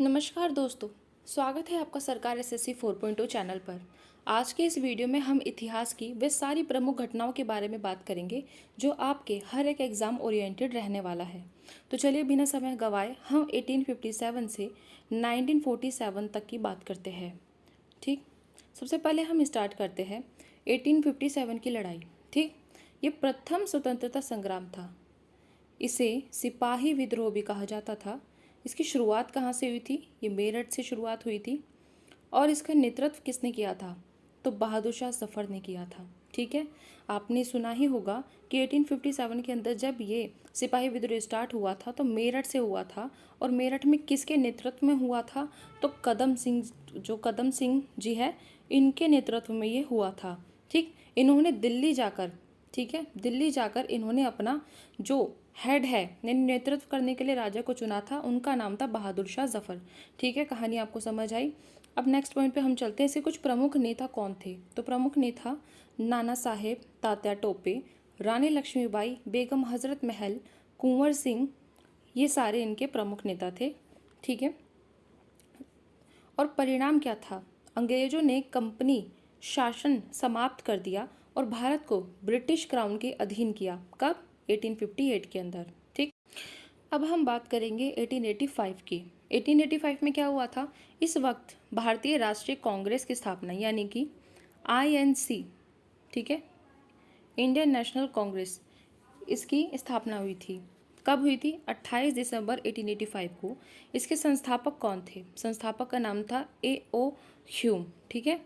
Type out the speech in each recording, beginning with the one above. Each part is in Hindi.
नमस्कार दोस्तों, स्वागत है आपका सरकार एसएससी 4.0 चैनल पर। आज के इस वीडियो में हम इतिहास की वे सारी प्रमुख घटनाओं के बारे में बात करेंगे जो आपके हर एक एग्ज़ाम ओरिएंटेड रहने वाला है। तो चलिए बिना समय गवाए हम 1857 से 1947 तक की बात करते हैं। ठीक, सबसे पहले हम स्टार्ट करते हैं 1857 की लड़ाई। ठीक, ये प्रथम स्वतंत्रता संग्राम था। इसे सिपाही विद्रोह भी कहा जाता था। इसकी शुरुआत कहाँ से हुई थी? ये मेरठ से शुरुआत हुई थी। और इसका नेतृत्व किसने किया था? तो बहादुर शाह जफर ने किया था। ठीक है, आपने सुना ही होगा कि 1857 के अंदर जब ये सिपाही विद्रोह स्टार्ट हुआ था तो मेरठ से हुआ था। और मेरठ में किसके नेतृत्व में हुआ था? तो कदम सिंह जी है, इनके नेतृत्व में ये हुआ था। ठीक, इन्होंने दिल्ली जाकर, ठीक है, दिल्ली जाकर इन्होंने अपना जो हेड है नेतृत्व करने के लिए राजा को चुना था, उनका नाम था बहादुर शाह जफर। ठीक है, कहानी आपको समझ आई। अब नेक्स्ट पॉइंट पे हम चलते हैं। ऐसे कुछ प्रमुख नेता कौन थे? तो प्रमुख नेता नाना साहेब, तात्या टोपे, रानी लक्ष्मीबाई, बेगम हजरत महल, कुंवर सिंह, ये सारे इनके प्रमुख नेता थे। ठीक है, और परिणाम क्या था? अंग्रेजों ने कंपनी शासन समाप्त कर दिया और भारत को ब्रिटिश क्राउन के अधीन किया। कब? 1858 के अंदर। ठीक, अब हम बात करेंगे 1885 की। 1885 में क्या हुआ था? इस वक्त भारतीय राष्ट्रीय कांग्रेस की स्थापना यानी कि आईएनसी, ठीक है, इंडियन नेशनल कांग्रेस, इसकी स्थापना हुई थी। कब हुई थी? 28 दिसंबर 1885 को। इसके संस्थापक कौन थे? संस्थापक का नाम था A.O. ह्यूम। ठीक है,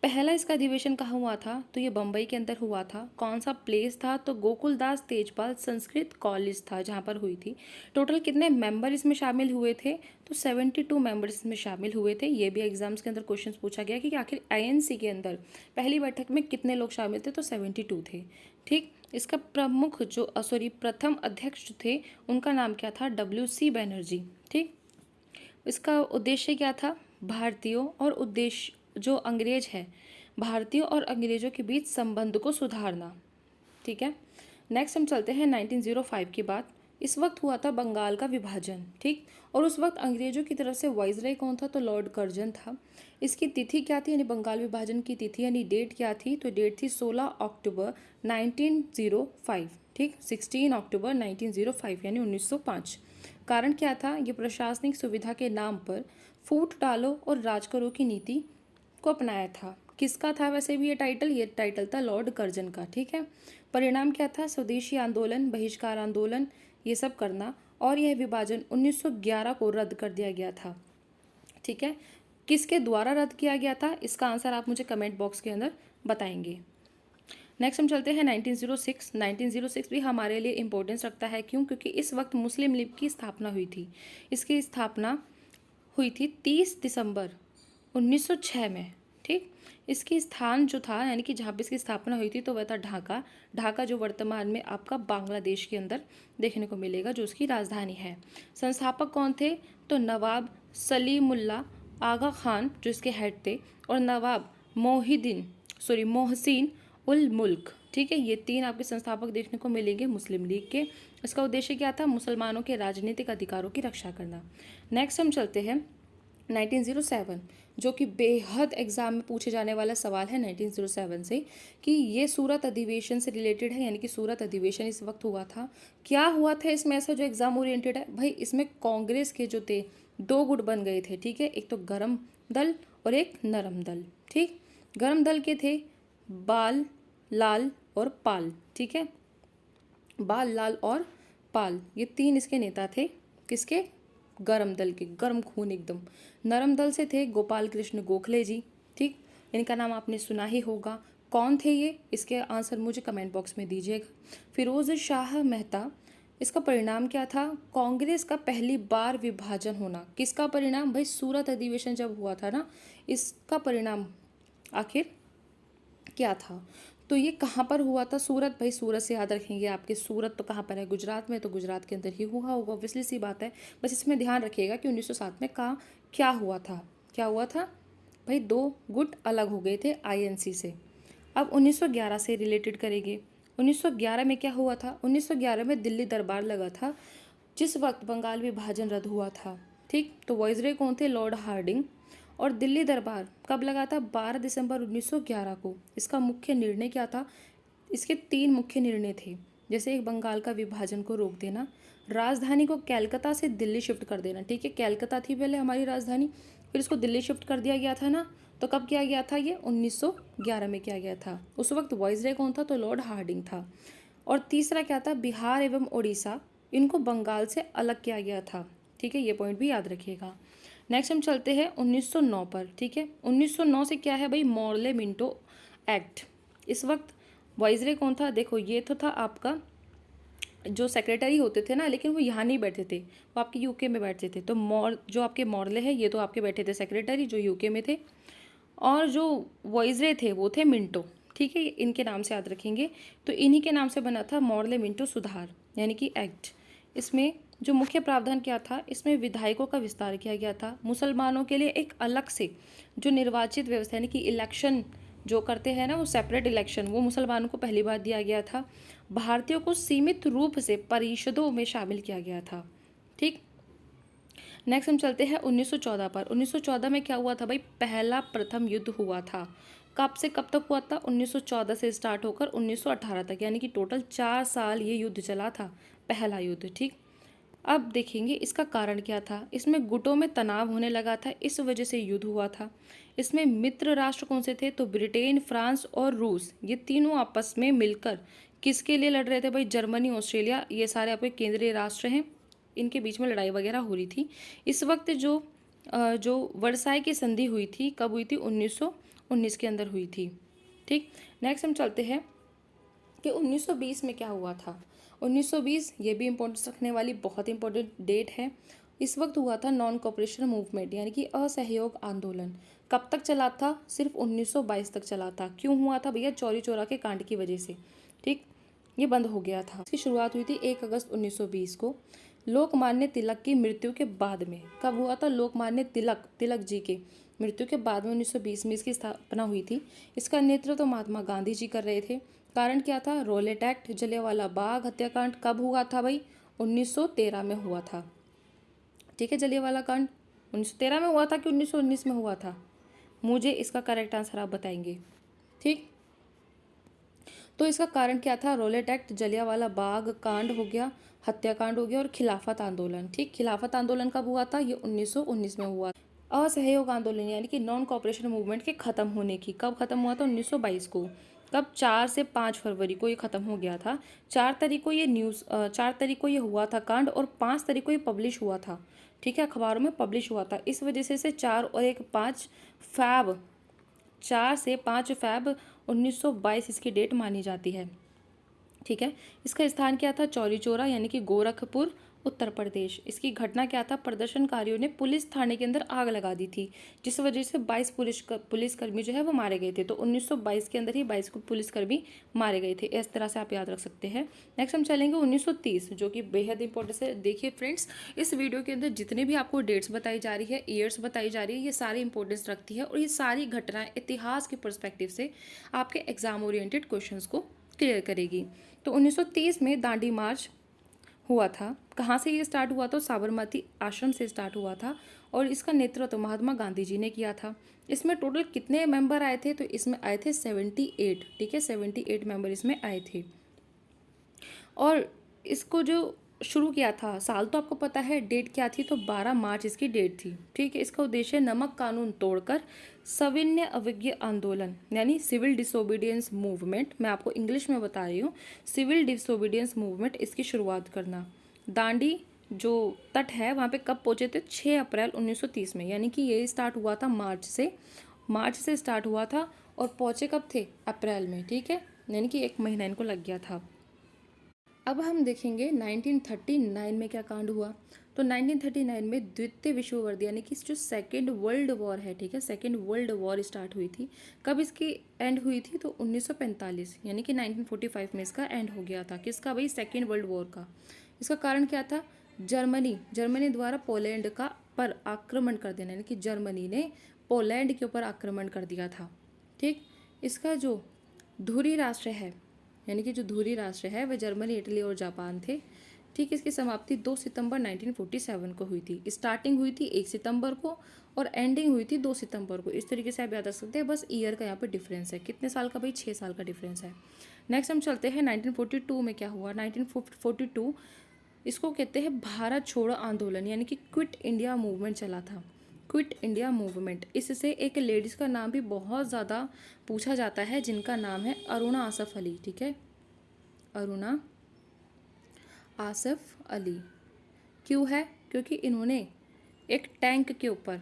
पहला इसका अधिवेशन कहाँ हुआ था? तो ये बम्बई के अंदर हुआ था। कौन सा प्लेस था? तो गोकुलदास तेजपाल संस्कृत कॉलेज था जहाँ पर हुई थी। टोटल कितने मेंबर इसमें शामिल हुए थे? तो 72 मेंबर्स इसमें शामिल हुए थे। ये भी एग्जाम्स के अंदर क्वेश्चन पूछा गया कि आखिर आईएनसी के अंदर पहली बैठक में कितने लोग शामिल थे? तो 72 थे। ठीक, इसका प्रमुख प्रथम अध्यक्ष थे, उनका नाम क्या था? WC बनर्जी। ठीक, इसका उद्देश्य क्या था? भारतीयों और उद्देश्य जो अंग्रेज है, भारतीयों और अंग्रेजों के बीच संबंध को सुधारना। ठीक है, नेक्स्ट हम चलते हैं 1905 की बात। इस वक्त हुआ था बंगाल का विभाजन। ठीक, और उस वक्त अंग्रेजों की तरफ से वाइसराय कौन था? तो लॉर्ड कर्जन था। इसकी तिथि क्या थी? यानी बंगाल विभाजन की तिथि यानी डेट क्या थी? तो डेट थी 16 अक्टूबर 1905। ठीक, 16 अक्टूबर 1905 यानी 1905। कारण क्या था? ये प्रशासनिक सुविधा के नाम पर फूट डालो और राज करो की नीति को अपनाया था। किसका था वैसे भी ये टाइटल? ये टाइटल था लॉर्ड कर्जन का। ठीक है, परिणाम क्या था? स्वदेशी आंदोलन, बहिष्कार आंदोलन, ये सब करना, और यह विभाजन 1911 को रद्द कर दिया गया था। ठीक है, किसके द्वारा रद्द किया गया था? इसका आंसर आप मुझे कमेंट बॉक्स के अंदर बताएंगे। नेक्स्ट हम चलते हैं 1906। 1906 भी हमारे लिए इम्पोर्टेंस रखता है। क्यों? क्योंकि इस वक्त मुस्लिम लीग की स्थापना हुई थी। इसकी स्थापना हुई थी 30 दिसंबर 1906 में। ठीक, इसकी स्थान जो था यानी कि जहाँ पे इसकी स्थापना हुई थी तो वह था ढाका। ढाका जो वर्तमान में आपका बांग्लादेश के अंदर देखने को मिलेगा, जो उसकी राजधानी है। संस्थापक कौन थे? तो नवाब सलीमुल्ला आगा खान जो इसके हेड थे, और नवाब मोहसिन उल मुल्क। ठीक है, ये तीन आपके संस्थापक देखने को मिलेंगे मुस्लिम लीग के। इसका उद्देश्य क्या था? मुसलमानों के राजनीतिक अधिकारों की रक्षा करना। नेक्स्ट हम चलते हैं 1907, जो कि बेहद एग्जाम में पूछे जाने वाला सवाल है 1907 से, कि ये सूरत अधिवेशन से रिलेटेड है। यानी कि सूरत अधिवेशन इस वक्त हुआ था। क्या हुआ था इसमें ऐसा जो एग्जाम ओरिएंटेड है? भाई इसमें कांग्रेस के जो थे दो गुट बन गए थे। ठीक है, एक तो गरम दल और एक नरम दल। ठीक, गरम दल के थे बाल, लाल और पाल। ठीक है, बाल, लाल और पाल, ये तीन इसके नेता थे। किसके? गरम दल के, गरम खून एकदम। नरम दल से थे गोपाल कृष्ण गोखले जी। ठीक, इनका नाम आपने सुना ही होगा। कौन थे ये? इसके आंसर मुझे कमेंट बॉक्स में दीजिएगा। फिरोज शाह मेहता, इसका परिणाम क्या था? कांग्रेस का पहली बार विभाजन होना। किसका परिणाम? भाई सूरत अधिवेशन जब हुआ था ना, इसका परिणाम आखिर क्या था? तो ये कहाँ पर हुआ था? सूरत। भाई सूरत से याद रखेंगे आपके, सूरत तो कहाँ पर है? गुजरात में। तो गुजरात के अंदर ही हुआ होगा, ऑब्वियसली सी बात है। बस इसमें ध्यान रखिएगा कि 1907 में कहाँ क्या हुआ था। क्या हुआ था? भाई दो गुट अलग हो गए थे आईएनसी से। अब 1911 से रिलेटेड करेंगे। 1911 में क्या हुआ था? 1911 में दिल्ली दरबार लगा था जिस वक्त बंगाल विभाजन रद्द हुआ था। ठीक, तो वाइसरॉय कौन थे? Lord Hardinge. और दिल्ली दरबार कब लगा था? 12 दिसंबर 1911 को। इसका मुख्य निर्णय क्या था? इसके 3 मुख्य निर्णय थे, जैसे एक बंगाल का विभाजन को रोक देना, राजधानी को कलकत्ता से दिल्ली शिफ्ट कर देना। ठीक है, कलकत्ता थी पहले हमारी राजधानी, फिर इसको दिल्ली शिफ्ट कर दिया गया था ना। तो कब किया गया था? ये 1911 में किया गया था। उस वक्त वाइसरॉय कौन था? तो लॉर्ड हार्डिंग था। और तीसरा क्या था? बिहार एवं उड़ीसा, इनको बंगाल से अलग किया गया था। ठीक है, ये पॉइंट भी याद रखिएगा। नेक्स्ट हम चलते हैं 1909 पर। ठीक है, 1909 से क्या है भाई? Morley Minto act. इस वक्त वाइसरॉय कौन था? देखो, ये तो था आपका जो सेक्रेटरी होते थे ना, लेकिन वो यहाँ नहीं बैठे थे, वो आपके यूके में बैठते थे। तो जो आपके मॉर्ले हैं, ये तो आपके बैठे थे सेक्रेटरी, जो यूके में थे। और जो वाइसरॉय थे वो थे मिंटो। ठीक है, इनके नाम से याद रखेंगे। तो इन्हीं के नाम से बना था मॉर्ले मिंटो सुधार यानी कि एक्ट। इसमें जो मुख्य प्रावधान क्या था? इसमें विधायकों का विस्तार किया गया था, मुसलमानों के लिए एक अलग से जो निर्वाचित व्यवस्था यानी कि इलेक्शन जो करते हैं ना, वो सेपरेट इलेक्शन, वो मुसलमानों को पहली बार दिया गया था। भारतीयों को सीमित रूप से परिषदों में शामिल किया गया था। ठीक, नेक्स्ट हम चलते हैं 1914 पर। 1914 में क्या हुआ था भाई? पहला प्रथम युद्ध हुआ था। कब से कब तक हुआ था? 1914 से स्टार्ट होकर 1918 तक, यानी कि टोटल 4 साल ये युद्ध चला था, पहला युद्ध। ठीक, अब देखेंगे इसका कारण क्या था। इसमें गुटों में तनाव होने लगा था, इस वजह से युद्ध हुआ था। इसमें मित्र राष्ट्र कौन से थे? तो ब्रिटेन, फ्रांस और रूस, ये तीनों आपस में मिलकर किसके लिए लड़ रहे थे भाई? जर्मनी, ऑस्ट्रेलिया, ये सारे आपके केंद्रीय राष्ट्र हैं, इनके बीच में लड़ाई वगैरह हो रही थी। इस वक्त जो वर्साई की संधि हुई थी, कब हुई थी? 1919 के अंदर हुई थी। ठीक, नेक्स्ट हम चलते हैं कि 1920 में क्या हुआ था। 1920 ये भी इम्पोर्टेंस रखने वाली बहुत इंपॉर्टेंट डेट है। इस वक्त हुआ था नॉन कोऑपरेशन मूवमेंट यानी कि असहयोग आंदोलन। कब तक चला था? सिर्फ 1922 तक चला था। क्यों हुआ था भैया? चौरी चौरा के कांड की वजह से। ठीक, ये बंद हो गया था। इसकी शुरुआत हुई थी 1 अगस्त 1920 को, लोकमान्य तिलक की मृत्यु के बाद में। कब हुआ था? लोकमान्य तिलक जी के मृत्यु के बाद में 1920 में इसकी स्थापना हुई थी। इसका नेतृत्व तो महात्मा गांधी जी कर रहे थे। कारण क्या था? रोलेट एक्ट, जलियांवाला बाग हत्याकांड कब हुआ था भाई? 1913 में हुआ था। ठीक है, जलियांवाला कांड 1913 में हुआ था कि 1919 में हुआ था? मुझे इसका करेक्ट आंसर आप बताएंगे। ठीक, तो इसका कारण क्या था? रोलेट एक्ट, जलियांवाला बाग कांड हो गया, हत्याकांड हो गया, और खिलाफत आंदोलन। ठीक, खिलाफत आंदोलन कब हुआ था? ये 1919 में हुआ। असहयोग आंदोलन यानी कि नॉन कॉपरेशन मूवमेंट के खत्म होने की कब खत्म हुआ था? 1922 को। कब? 4 से 5 फरवरी को ये खत्म हो गया था। 4 तारीख को ये हुआ था कांड, और 5 तारीख को ये पब्लिश हुआ था। ठीक है, अखबारों में पब्लिश हुआ था। इस वजह से 4 और 1 5 फैब 4 से 5 फैब 1922 इसकी डेट मानी जाती है। ठीक है, इसका स्थान क्या था? चौरी चौरा यानी कि गोरखपुर, उत्तर प्रदेश। इसकी घटना क्या था? प्रदर्शनकारियों ने पुलिस थाने के अंदर आग लगा दी थी, जिस वजह से 22 पुलिसकर्मी जो है वो मारे गए थे। तो 1922 के अंदर ही 22 पुलिसकर्मी मारे गए थे। इस तरह से आप याद रख सकते हैं। नेक्स्ट हम चलेंगे 1930, जो कि बेहद इंपॉर्टेंट है। देखिए फ्रेंड्स, इस वीडियो के अंदर जितने भी आपको डेट्स बताई जा रही है, ईयर्स बताई जा रही है, ये सारी इंपॉर्टेंस रखती है, और ये सारी घटनाएं इतिहास के पर्सपेक्टिव से आपके एग्जाम ओरिएंटेड क्वेश्चंस को क्लियर करेगी। तो 1930 में दांडी मार्च हुआ था। कहाँ से ये स्टार्ट हुआ? तो साबरमती आश्रम से स्टार्ट हुआ था, और इसका नेतृत्व तो महात्मा गांधी जी ने किया था। इसमें टोटल कितने मेंबर आए थे? तो इसमें आए थे 78। ठीक है, 78 मेंबर इसमें आए थे। और इसको जो शुरू किया था, साल तो आपको पता है, डेट क्या थी? तो 12 मार्च इसकी डेट थी। ठीक है, इसका उद्देश्य नमक कानून तोड़कर सविनय अवज्ञा आंदोलन यानी सिविल डिसोबीडियंस मूवमेंट, मैं आपको इंग्लिश में बता रही हूँ, सिविल डिसोबीडियंस मूवमेंट, इसकी शुरुआत करना। दांडी जो तट है वहाँ पे कब पहुँचे थे? 6 अप्रैल 1930 में, यानी कि ये स्टार्ट हुआ था मार्च से स्टार्ट हुआ था, और पहुँचे कब थे? अप्रैल में। ठीक है, यानी कि 1 महीना इनको लग गया था। अब हम देखेंगे 1939 में क्या कांड हुआ। तो 1939 में द्वितीय विश्व युद्ध यानी कि जो सेकेंड वर्ल्ड वॉर है, ठीक है, सेकेंड वर्ल्ड वॉर स्टार्ट हुई थी। कब इसकी एंड हुई थी? तो 1945 यानी कि 1945 में इसका एंड हो गया था। किसका भाई? सेकेंड वर्ल्ड वॉर का। इसका कारण क्या था? जर्मनी द्वारा पोलैंड का पर आक्रमण कर देना, यानी कि जर्मनी ने पोलैंड के ऊपर आक्रमण कर दिया था। ठीक, इसका जो धुरी राष्ट्र है, यानी कि जो धुरी राष्ट्र है वह जर्मनी, इटली और जापान थे। ठीक, इसकी समाप्ति 2 सितंबर 1947 को हुई थी। स्टार्टिंग हुई थी 1 सितंबर को और एंडिंग हुई थी 2 सितंबर को। इस तरीके से आप याद रख सकते हैं, बस ईयर का यहाँ पे डिफरेंस है। कितने साल का भाई? 6 साल का डिफरेंस है। नेक्स्ट हम चलते हैं 1942 में क्या हुआ। 1942 इसको कहते हैं भारत छोड़ो आंदोलन, यानी कि क्विट इंडिया मूवमेंट चला था। क्विट इंडिया मूवमेंट, इससे एक लेडीज़ का नाम भी बहुत ज़्यादा पूछा जाता है, जिनका नाम है अरुणा आसफ अली। ठीक है, अरुणा आसफ अली। क्यों है? क्योंकि इन्होंने एक टैंक के ऊपर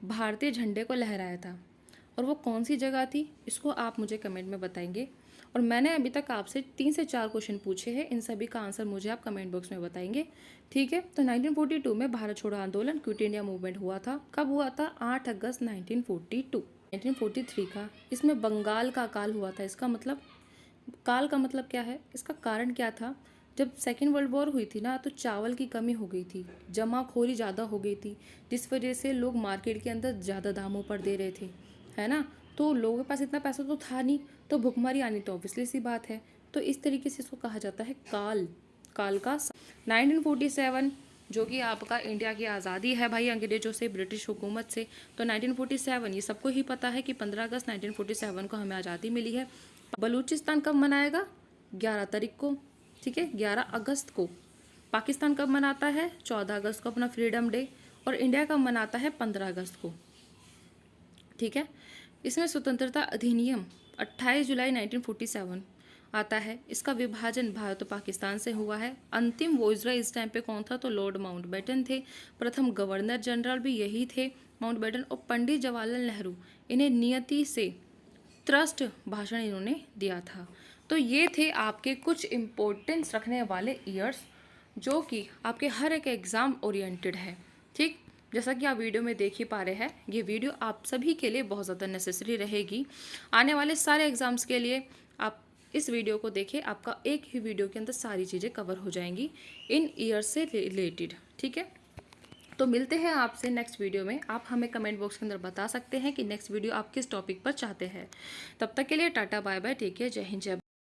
भारतीय झंडे को लहराया था। और वो कौन सी जगह थी, इसको आप मुझे कमेंट में बताएंगे। और मैंने अभी तक आपसे 3 से 4 क्वेश्चन पूछे हैं, इन सभी का आंसर मुझे आप कमेंट बॉक्स में बताएंगे। ठीक है, तो 1942 में भारत छोड़ो आंदोलन, क्विट इंडिया मूवमेंट हुआ था। कब हुआ था? 8 अगस्त 1942। 1943 का, इसमें बंगाल का अकाल हुआ था। इसका मतलब, काल का मतलब क्या है? इसका कारण क्या था? जब सेकेंड वर्ल्ड वॉर हुई थी ना, तो चावल की कमी हो गई थी, जमाखोरी ज़्यादा हो गई थी, जिस वजह से लोग मार्केट के अंदर ज़्यादा दामों पर दे रहे थे, है ना। तो लोगों के पास इतना पैसा तो था नहीं, तो भुखमरी आनी तो ऑब्वियसली सी बात है। तो इस तरीके से इसको कहा जाता है काल, काल का। 1947 जो कि आपका इंडिया की आज़ादी है भाई अंग्रेजों से, ब्रिटिश हुकूमत से। तो 1947 ये सबको ही पता है कि 15 अगस्त 1947 को हमें आज़ादी मिली है। बलूचिस्तान कब मनाएगा? 11 तारीख को। ठीक है, 11 अगस्त को। पाकिस्तान कब मनाता है? 14 अगस्त को अपना फ्रीडम डे। और इंडिया कब मनाता है? 15 अगस्त को। ठीक है, इसमें स्वतंत्रता अधिनियम 28 जुलाई 1947 आता है। इसका विभाजन भारत और पाकिस्तान से हुआ है। अंतिम वोइसरॉय इस टाइम पे कौन था? तो लॉर्ड माउंटबेटन थे। प्रथम गवर्नर जनरल भी यही थे, माउंटबेटन। और पंडित जवाहरलाल नेहरू, इन्हें नियति से ट्रस्ट भाषण इन्होंने दिया था। तो ये थे आपके कुछ इम्पोर्टेंस रखने वाले ईयर्स, जो कि आपके हर एक एग्ज़ाम ओरिएंटेड है। ठीक, जैसा कि आप वीडियो में देख ही पा रहे हैं, ये वीडियो आप सभी के लिए बहुत ज़्यादा नेसेसरी रहेगी। आने वाले सारे एग्ज़ाम्स के लिए आप इस वीडियो को देखें, आपका एक ही वीडियो के अंदर सारी चीज़ें कवर हो जाएंगी इन ईयर से रिलेटेड। ठीक है, तो मिलते हैं आपसे नेक्स्ट वीडियो में। आप हमें कमेंट बॉक्स के अंदर बता सकते हैं कि नेक्स्ट वीडियो आप किस टॉपिक पर चाहते हैं। तब तक के लिए tata bye bye, take care, जय हिंद जय भारत।